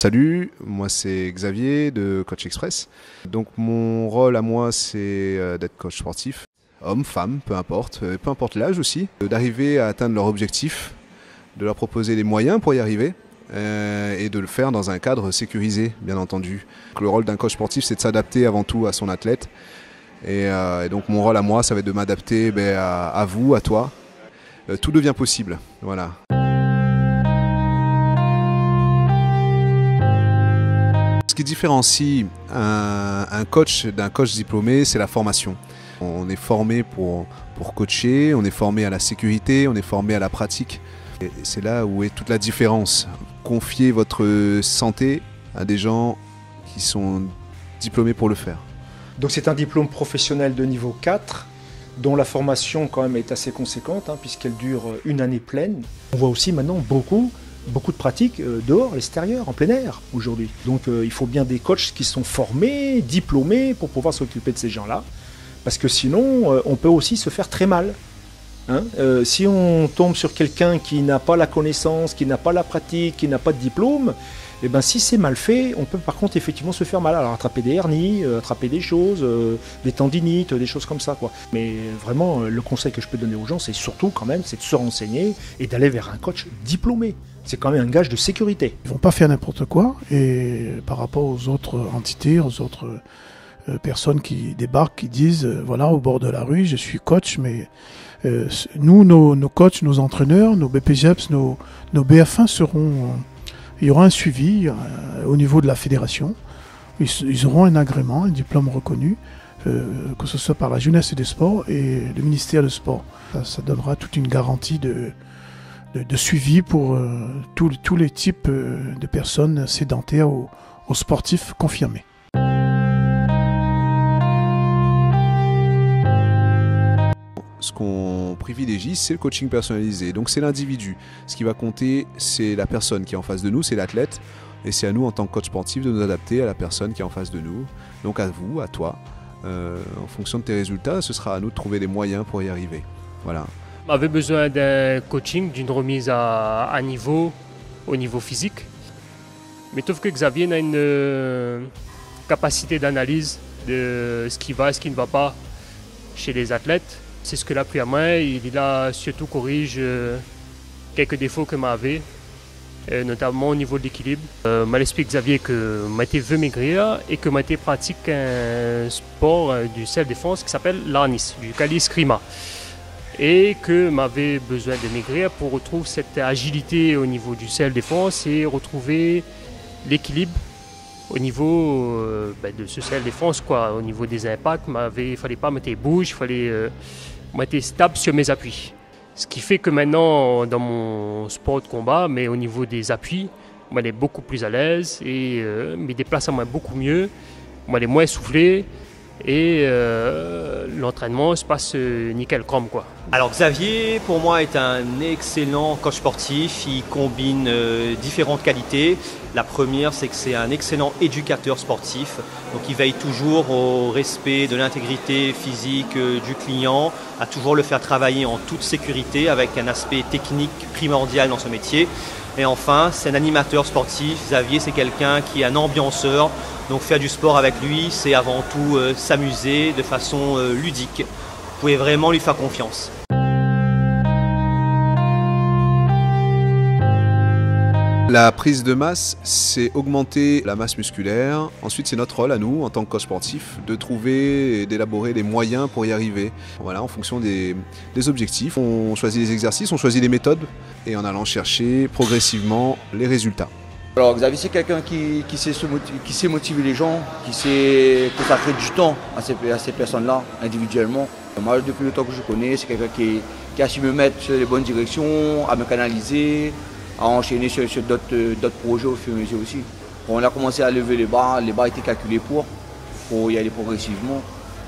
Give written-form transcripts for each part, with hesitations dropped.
Salut, moi c'est Xavier de Coach Express. Donc mon rôle à moi c'est d'être coach sportif, homme, femme, peu importe l'âge aussi, d'arriver à atteindre leur objectif, de leur proposer les moyens pour y arriver et de le faire dans un cadre sécurisé, bien entendu. Le rôle d'un coach sportif c'est de s'adapter avant tout à son athlète et donc mon rôle à moi ça va être de m'adapter à vous, à toi. Tout devient possible, voilà. Ce qui différencie un coach d'un coach diplômé, c'est la formation. On est formé pour coacher, on est formé à la sécurité, on est formé à la pratique. Et c'est là où est toute la différence. Confier votre santé à des gens qui sont diplômés pour le faire. Donc c'est un diplôme professionnel de niveau 4, dont la formation quand même est assez conséquente, puisqu'elle dure une année pleine. On voit aussi maintenant beaucoup de pratiques dehors, à l'extérieur, en plein air aujourd'hui. Donc il faut bien des coachs qui sont formés, diplômés pour pouvoir s'occuper de ces gens-là. Parce que sinon, on peut aussi se faire très mal. Si on tombe sur quelqu'un qui n'a pas la connaissance, qui n'a pas la pratique, qui n'a pas de diplôme, et ben si c'est mal fait, on peut par contre effectivement se faire mal. Alors attraper des hernies, attraper des choses, des tendinites, des choses comme ça, quoi. Mais vraiment, le conseil que je peux donner aux gens, c'est surtout quand même, c'est de se renseigner et d'aller vers un coach diplômé. C'est quand même un gage de sécurité. Ils ne vont pas faire n'importe quoi, et par rapport aux autres entités, aux autres personnes qui débarquent, qui disent, voilà, au bord de la rue, je suis coach, mais nous, nos coachs, nos entraîneurs, nos BPGEPS, nos BF1 seront... il y aura un suivi au niveau de la fédération. Ils auront un agrément, un diplôme reconnu, que ce soit par la jeunesse et des sports et le ministère du sport. Ça donnera toute une garantie de suivi pour tous les types de personnes sédentaires aux sportifs confirmés. Ce qu'on privilégie, c'est le coaching personnalisé. Donc c'est l'individu. Ce qui va compter, c'est la personne qui est en face de nous, c'est l'athlète. Et c'est à nous, en tant que coach sportif, de nous adapter à la personne qui est en face de nous. Donc à vous, à toi. En fonction de tes résultats, ce sera à nous de trouver les moyens pour y arriver. Voilà. On avait besoin d'un coaching, d'une remise à niveau, au niveau physique. Mais sauf que Xavier a une capacité d'analyse de ce qui va et ce qui ne va pas chez les athlètes. C'est ce que l'a pris à main. Il a surtout corrige quelques défauts que m'avait, notamment au niveau de l'équilibre. M'a expliqué Xavier que Mathé veut maigrir et que Mathé pratique un sport du self-défense qui s'appelle l'Arnis, du Kali-Eskrima. Et que m'avait besoin de maigrir pour retrouver cette agilité au niveau du self-défense et retrouver l'équilibre au niveau de ce self-défense, au niveau des impacts. Il ne fallait pas mettre bouge, il fallait être stable sur mes appuis. Ce qui fait que maintenant, dans mon sport de combat, mais au niveau des appuis, on est beaucoup plus à l'aise et mes déplacements sont beaucoup mieux, on est moins essoufflé et l'entraînement se passe nickel chrome, quoi. Alors Xavier, pour moi, est un excellent coach sportif. Il combine différentes qualités. La première, c'est que c'est un excellent éducateur sportif. Donc il veille toujours au respect de l'intégrité physique du client, à toujours le faire travailler en toute sécurité avec un aspect technique primordial dans ce métier. Et enfin, c'est un animateur sportif. Xavier, c'est quelqu'un qui est un ambianceur. Donc faire du sport avec lui, c'est avant tout s'amuser de façon ludique. Vous pouvez vraiment lui faire confiance. La prise de masse, c'est augmenter la masse musculaire. Ensuite, c'est notre rôle à nous, en tant que coach sportif, de trouver et d'élaborer les moyens pour y arriver. Voilà, en fonction des objectifs, on choisit les exercices, on choisit les méthodes et en allant chercher progressivement les résultats. Alors Xavier, c'est quelqu'un qui sait motiver les gens, qui sait consacrer du temps à ces personnes-là individuellement. Moi, depuis le temps que je connais, c'est quelqu'un qui a su me mettre sur les bonnes directions, à me canaliser, à enchaîner sur d'autres projets au fur et à mesure aussi. Quand on a commencé à lever les barres étaient calculés pour y aller progressivement.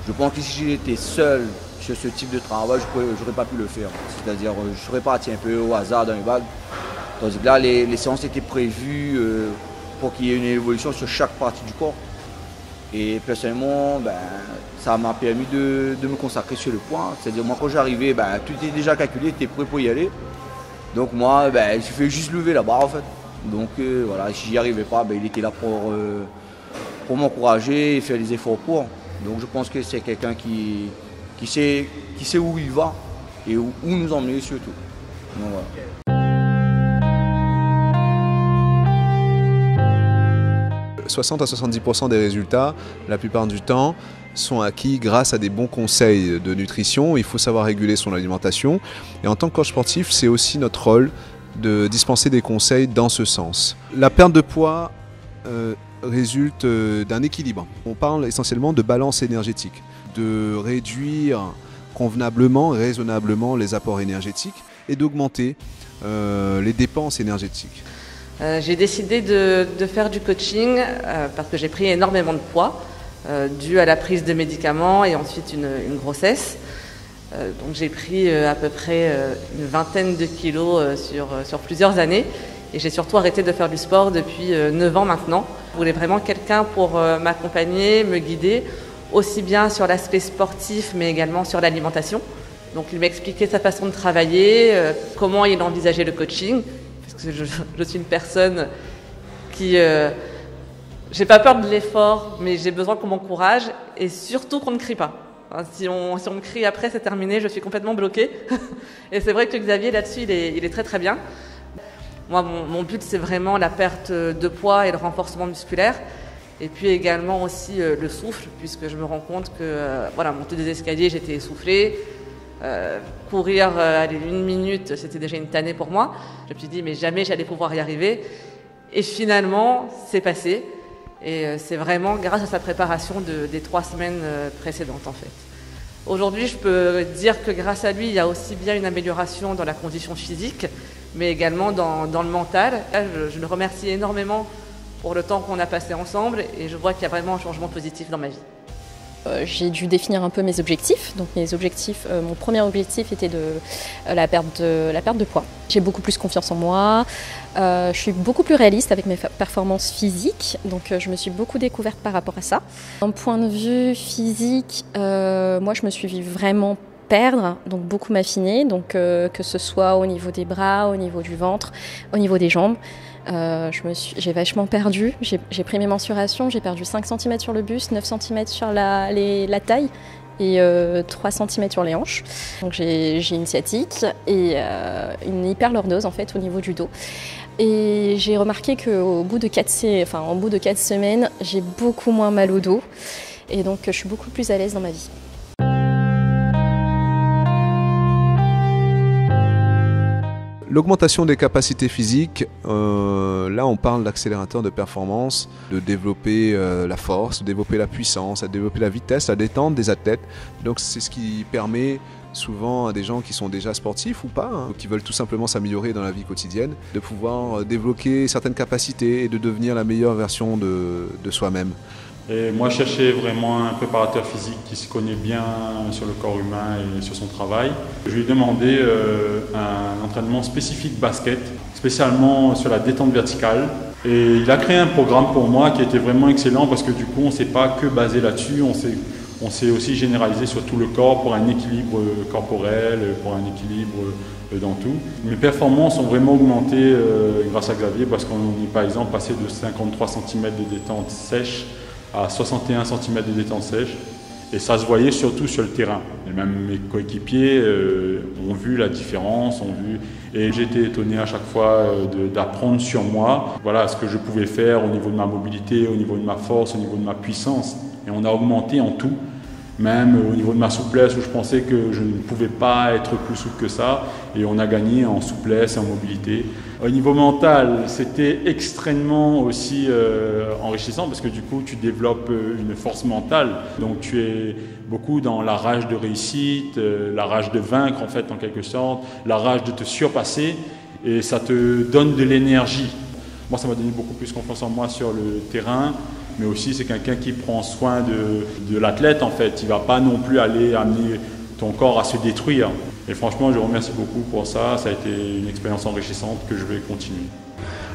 Je pense que si j'étais seul sur ce type de travail, je n'aurais pas pu le faire. C'est-à-dire, je serais parti un peu au hasard dans les bagues. Tandis que là, les séances étaient prévues pour qu'il y ait une évolution sur chaque partie du corps. Et personnellement, ça m'a permis de me consacrer sur le point. C'est-à-dire, moi, quand j'arrivais, tout était déjà calculé, était prêt pour y aller. Donc moi, il suffit juste lever la barre en fait. Donc voilà, si j'y arrivais pas, il était là pour m'encourager et faire des efforts pour. Donc je pense que c'est quelqu'un qui sait où il va et où nous emmener surtout. Donc, voilà. 60 à 70% des résultats, la plupart du temps, sont acquis grâce à des bons conseils de nutrition. Il faut savoir réguler son alimentation. Et en tant que coach sportif, c'est aussi notre rôle de dispenser des conseils dans ce sens. La perte de poids résulte d'un équilibre. On parle essentiellement de balance énergétique, de réduire convenablement, raisonnablement les apports énergétiques et d'augmenter les dépenses énergétiques. J'ai décidé de faire du coaching parce que j'ai pris énormément de poids dû à la prise de médicaments et ensuite une grossesse. Donc j'ai pris à peu près une vingtaine de kilos sur plusieurs années et j'ai surtout arrêté de faire du sport depuis 9 ans maintenant. Je voulais vraiment quelqu'un pour m'accompagner, me guider, aussi bien sur l'aspect sportif mais également sur l'alimentation. Donc il m'expliquait sa façon de travailler, comment il envisageait le coaching. Parce que je suis une personne qui... j'ai pas peur de l'effort, mais j'ai besoin qu'on m'encourage et surtout qu'on ne crie pas. Enfin, si on me crie après, c'est terminé, je suis complètement bloquée. Et c'est vrai que Xavier, là-dessus, il est très très bien. Moi, mon but, c'est vraiment la perte de poids et le renforcement musculaire. Et puis également aussi le souffle, puisque je me rends compte que, voilà, monter des escaliers, j'étais essoufflée. Courir une minute, c'était déjà une tannée pour moi. Je me suis dit mais jamais j'allais pouvoir y arriver et finalement c'est passé et c'est vraiment grâce à sa préparation des 3 semaines précédentes en fait. Aujourd'hui je peux dire que grâce à lui il y a aussi bien une amélioration dans la condition physique mais également dans le mental. Je le remercie énormément pour le temps qu'on a passé ensemble et je vois qu'il y a vraiment un changement positif dans ma vie. J'ai dû définir un peu mes objectifs. Donc mes objectifs, mon premier objectif était la perte de poids. J'ai beaucoup plus confiance en moi, je suis beaucoup plus réaliste avec mes performances physiques, donc je me suis beaucoup découverte par rapport à ça. D'un point de vue physique, moi je me suis vue vraiment perdre, donc beaucoup m'affiner, donc que ce soit au niveau des bras, au niveau du ventre, au niveau des jambes. J'ai vachement perdu, j'ai pris mes mensurations, j'ai perdu 5 cm sur le buste, 9 cm sur la taille et 3 cm sur les hanches. Donc j'ai une sciatique et une hyperlordose en fait au niveau du dos. Et j'ai remarqué qu'au bout de 4 semaines, j'ai beaucoup moins mal au dos et donc je suis beaucoup plus à l'aise dans ma vie. L'augmentation des capacités physiques, là on parle d'accélérateur de performance, de développer la force, de développer la puissance, de développer la vitesse, la détente des athlètes. Donc c'est ce qui permet souvent à des gens qui sont déjà sportifs ou pas, qui veulent tout simplement s'améliorer dans la vie quotidienne, de pouvoir débloquer certaines capacités et de devenir la meilleure version de soi-même. Et moi, je cherchais vraiment un préparateur physique qui se connaît bien sur le corps humain et sur son travail. Je lui ai demandé un entraînement spécifique basket, spécialement sur la détente verticale. Et il a créé un programme pour moi qui était vraiment excellent parce que du coup, on ne s'est pas que basé là-dessus, on s'est aussi généralisé sur tout le corps pour un équilibre corporel, pour un équilibre dans tout. Mes performances ont vraiment augmenté grâce à Xavier parce qu'on est par exemple passé de 53 cm de détente sèche à 61 cm de détente sèche et ça se voyait surtout sur le terrain. Et même mes coéquipiers ont vu la différence, et j'étais étonné à chaque fois d'apprendre sur moi, voilà ce que je pouvais faire au niveau de ma mobilité, au niveau de ma force, au niveau de ma puissance. Et on a augmenté en tout, même au niveau de ma souplesse où je pensais que je ne pouvais pas être plus souple que ça, et on a gagné en souplesse et en mobilité. Au niveau mental, c'était extrêmement aussi enrichissant parce que du coup tu développes une force mentale, donc tu es beaucoup dans la rage de réussite, la rage de vaincre en fait en quelque sorte, la rage de te surpasser, et ça te donne de l'énergie. Moi ça m'a donné beaucoup plus confiance en moi sur le terrain, mais aussi c'est quelqu'un qui prend soin de l'athlète en fait. Il ne va pas non plus aller amener ton corps à se détruire. Et franchement, je remercie beaucoup pour ça. Ça a été une expérience enrichissante que je vais continuer.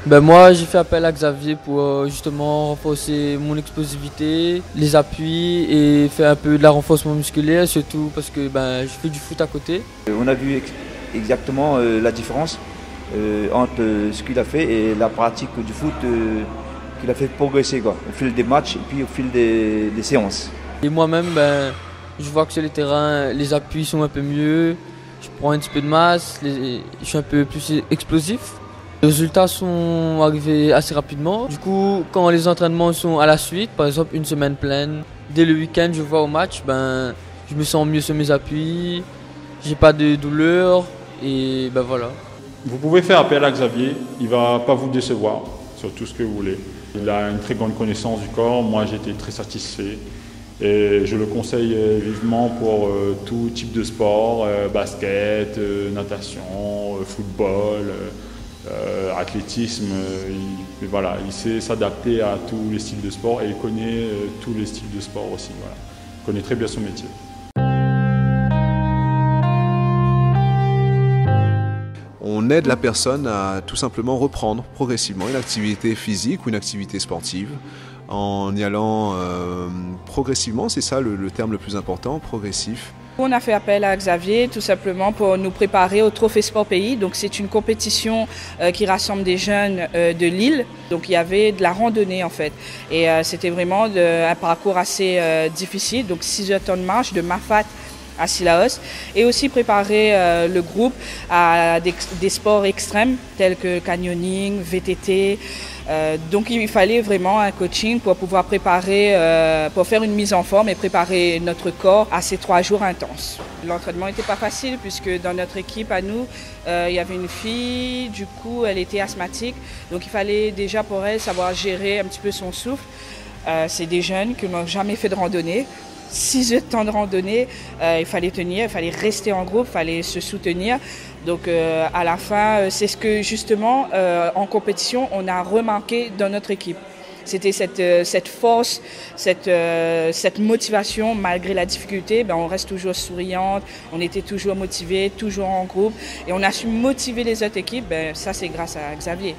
Moi, j'ai fait appel à Xavier pour justement renforcer mon explosivité, les appuis et faire un peu de la renforcement musculaire, surtout parce que je fais du foot à côté. On a vu exactement la différence entre ce qu'il a fait et la pratique du foot qu'il a fait progresser quoi, au fil des matchs et puis au fil des séances. Et moi-même, je vois que sur les terrains, les appuis sont un peu mieux, je prends un petit peu de masse, je suis un peu plus explosif. Les résultats sont arrivés assez rapidement. Du coup, quand les entraînements sont à la suite, par exemple une semaine pleine, dès le week-end je vois au match, je me sens mieux sur mes appuis, j'ai pas de douleur et voilà. Vous pouvez faire appel à Xavier, il ne va pas vous décevoir sur tout ce que vous voulez. Il a une très grande connaissance du corps, moi j'ai été très satisfait et je le conseille vivement pour tout type de sport, basket, natation, football, athlétisme. Il sait s'adapter à tous les styles de sport et il connaît tous les styles de sport aussi. Voilà. Il connaît très bien son métier. On aide la personne à tout simplement reprendre progressivement une activité physique ou une activité sportive en y allant progressivement, c'est ça le terme le plus important, progressif. On a fait appel à Xavier tout simplement pour nous préparer au Trophée Sport Pays. Donc c'est une compétition qui rassemble des jeunes de Lille. Donc il y avait de la randonnée en fait. Et c'était vraiment un parcours assez difficile. Donc 6 heures de temps de marche de Mafat à Sillaos. Et aussi préparer le groupe à des sports extrêmes tels que canyoning, VTT. Donc il fallait vraiment un coaching pour pouvoir préparer, pour faire une mise en forme et préparer notre corps à ces 3 jours intenses. L'entraînement n'était pas facile puisque dans notre équipe à nous, il y avait une fille, du coup elle était asthmatique, donc il fallait déjà pour elle savoir gérer un petit peu son souffle. C'est des jeunes qui n'ont jamais fait de randonnée. 6 heures de temps de randonnée, il fallait tenir, il fallait rester en groupe, il fallait se soutenir. Donc à la fin, c'est ce que justement en compétition on a remarqué dans notre équipe. C'était cette force, cette motivation malgré la difficulté. On reste toujours souriante, on était toujours motivés, toujours en groupe et on a su motiver les autres équipes. Ça c'est grâce à Xavier.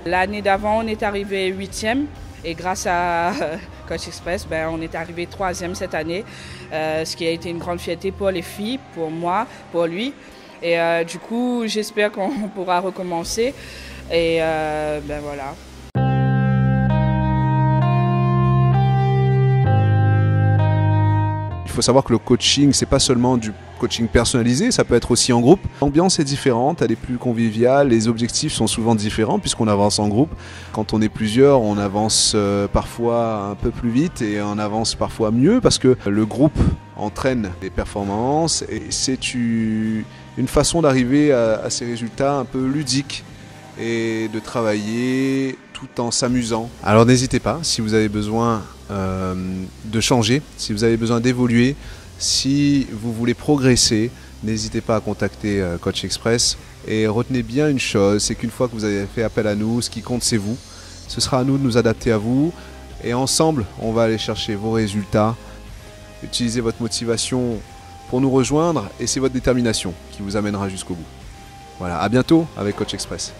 L'année d'avant on est arrivé 8e. Et grâce à Coach Express, on est arrivé 3e cette année, ce qui a été une grande fierté pour les filles, pour moi, pour lui. Et du coup, j'espère qu'on pourra recommencer. Et voilà. Il faut savoir que le coaching, c'est pas seulement du coaching personnalisé, ça peut être aussi en groupe. L'ambiance est différente, elle est plus conviviale, les objectifs sont souvent différents puisqu'on avance en groupe. Quand on est plusieurs, on avance parfois un peu plus vite et on avance parfois mieux parce que le groupe entraîne les performances et c'est une façon d'arriver à ces résultats un peu ludiques et de travailler tout en s'amusant. Alors n'hésitez pas, si vous avez besoin de changer, si vous avez besoin d'évoluer, si vous voulez progresser, n'hésitez pas à contacter Coach Express et retenez bien une chose, c'est qu'une fois que vous avez fait appel à nous, ce qui compte c'est vous, ce sera à nous de nous adapter à vous et ensemble on va aller chercher vos résultats, utilisez votre motivation pour nous rejoindre et c'est votre détermination qui vous amènera jusqu'au bout. Voilà, à bientôt avec Coach Express.